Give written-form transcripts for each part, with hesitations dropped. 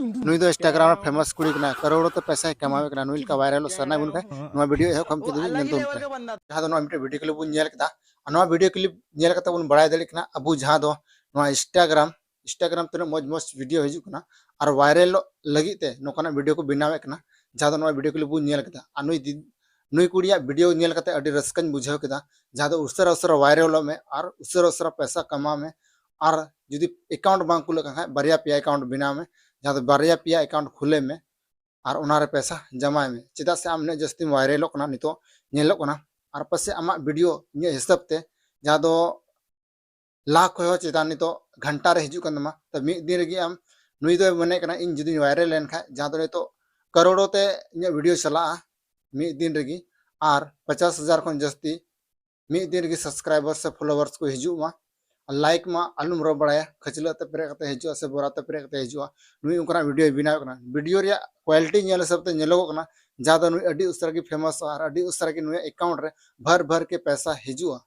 नुई दो Instagram famous कुड़ी कना करोड़ों तो पैसा कमावे कना नुई का वायरल सरना बुन खाय नवा वीडियो ए हम के नेल तो जहां दो नवा वीडियो क्लिप बुन नेल कदा नवा वीडियो क्लिप नेल कता बुन बड़ाय दली कना अबु जहां दो नवा इंस्टाग्राम ते मौज मौज वीडियो हिजु कना और वायरल लगी ते नोकना वीडियो को बनावे कना जहां दो नवा वीडियो क्लिप बुन नेल कदा नुई कुड़िया वीडियो नेल कते अडी रस्कन बुझाव कदा जहां दो उसरा उसरा वायरल में और उसरा उसरा पैसा कमा में और जुदी अकाउंट बांग कुल का बारिया पिया अकाउंट बनाव में जहां दो बारिया पिया अकाउंट खुले में और उनारे पैसा जमा में चेदा से आम ने जस्ती वायरल कना नितो नेलो कना और पसे आमा वीडियो ने हिसाब ते जहां दो लाख हो चेदा नितो घंटा रे हिजु कनमा त मी दिन रेगी आम नुई दो मने कना इन जुदी वायरल लेन खा जहां दो नितो करोड़ों ते इन वीडियो चला मी दिन रेगी और 50,000 खन जस्ती मी दिन रेगी सब्सक्राइबर से फॉलोवर्स को हिजु मा लाइक मा आलूम रो बड़ाया खचला ते प्रे कते हिजु से बोरा ते प्रे कते हिजु नुई उनका वीडियो बिना कना वीडियो रे क्वालिटी नेल सब ते नेलो कना ज्यादा नुई अडी उसरा की फेमस और अडी उसरा की नुई अकाउंट रे भर भर के पैसा हिजु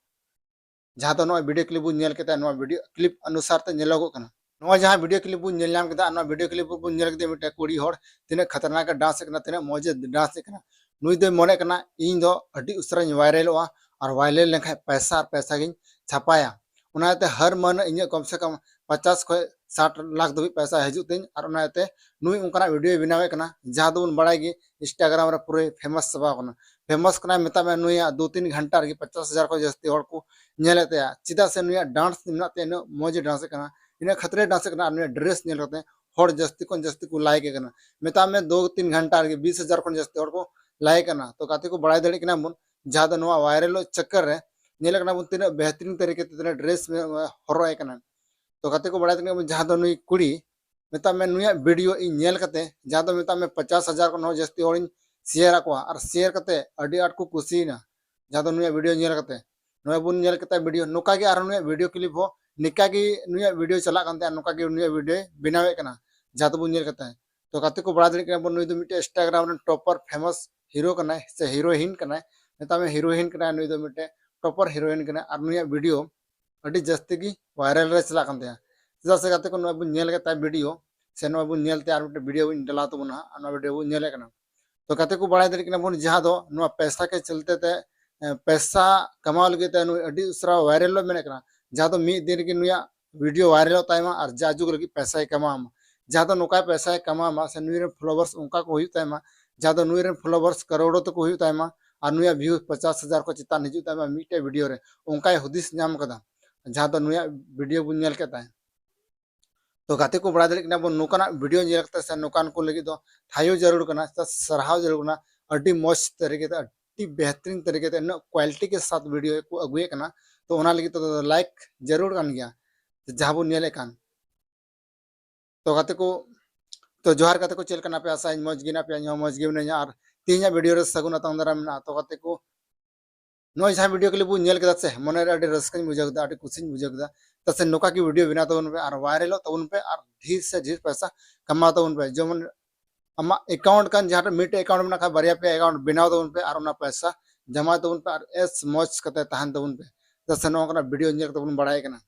जहां तो नो वीडियो क्लिप नेल कते नो वीडियो क्लिप अनुसार ते नेलो कना नो जहां वीडियो क्लिप बु नेल नाम कदा नो वीडियो क्लिप बु नेल कते मिटे कुड़ी होड़ तिने खतरनाक डांस कना तिने मौजे डांस कना नुई दो मने कना इन दो अडी उसरा वायरलवा और वायरल लेखा पैसा गिन छापाया उनाते हर मन इन कम से कम 50 खो 60 लाख दबी पैसा हजु और उनाते नुई उनका वीडियो बनावे कना जहां दो बड़ाई गी इंस्टाग्राम रे पूरे फेमस सबा कना फेमस कना मेता में नुई 2-3 घंटा रे 50,000 को जस्ती होड़ को नेलते चिदा से नुई डांस निनाते न मौज डांस कना इन खतरे डांस कना नुई ड्रेस नेल करते होड़ जस्ती को लाइक कना मेता में 2-3 घंटा रे 20,000 को जस्ती होड़ को लाइक कना तो काते को बड़ाई दड़ी कना बुन जहां दो नवा वायरल चक्कर रे नेल कना बुन तिना बेहतरीन तरीके ते ड्रेस में हरो कना तो काते को बड़ाई दड़ी जहां दो नुई कुड़ी मेता में नुई वीडियो इन नेल कते जहां दो मेता में 50,000 को न जस्ती होड़ शेयर को और शेयर कते अडी आट को कुसीना जहां दो नुई वीडियो नेल कते नुई बुन नेल कते वीडियो नोका के और नुई वीडियो क्लिप हो निका की नुई वीडियो चला कांते नोका के नुई वीडियो बनावे कना जहां दो बुन नेल कते तो काते को बड़ा दड़ी कना बुन नुई दो मिटे इंस्टाग्राम रे टॉपर फेमस हीरो कना से हीरोइन कना मेता में हीरोइन कना नुई दो मिटे टॉपर हीरोइन कना और नुई वीडियो अडी जस्ती की वायरल रे चला कांते चेदा से काते को नुई बुन नेल कते वीडियो से नुई बुन नेलते और मिटे वीडियो बुन डला तो बुना और वीडियो बुन नेले कना तो काते को बड़ा दड़ी कना बुन जहां दो नुई पैसा के चलते ते पैसा कमाव लगे ते नुई अडी उसरा वायरल मेने कना जहां दो मी दिन की नुई वीडियो वायरल ताइमा और जाजुग लगी पैसा कमामा जहां दो नोका पैसा कमामा से नुई रे फॉलोवर्स उनका को हुई ताइमा जहां दो नुई रे फॉलोवर्स करोड़ों तो को हुई ताइमा और नुई व्यू 50,000 को चितान हिजु ताइमा मीटे वीडियो रे उनका हुदिस नाम कदा जहां दो नुई वीडियो बुन नेल के ताइ तो गाते को बड़ा दड़ी कना बो नोकाना वीडियो नेल कते से नोकान को लगी दो थायो जरूर कना सराहाव जरूर कना अडी मौज तरीके ते अडी बेहतरीन तरीके ते न क्वालिटी के साथ वीडियो को अगुए कना तो ओना लगी तो लाइक जरूर कान गया जहां बो नेले कान तो गाते को तो जोहार काते को चेल कना पे आशा मौज गिना पे मौज गे ने और तीन वीडियो रे सगुना तंदरा में तो गाते को नो जहां वीडियो के लिए बु नेल कदा से मने रे अडी रस्कन बुझागदा अडी कुसिन बुझागदा तसे नोका की वीडियो बना तो उन पे और वायरल तो उन पे और ढेर से ढेर पैसा कमा तो उन पे जो मन अमा अकाउंट कान जहां मिटे अकाउंट में बारिया पे अकाउंट बनाव तो उन पे और पैसा जमा तो उन पे और एस मौज कते तहन तो उन पे तसे नो वीडियो नेल तो उन बड़ाई कना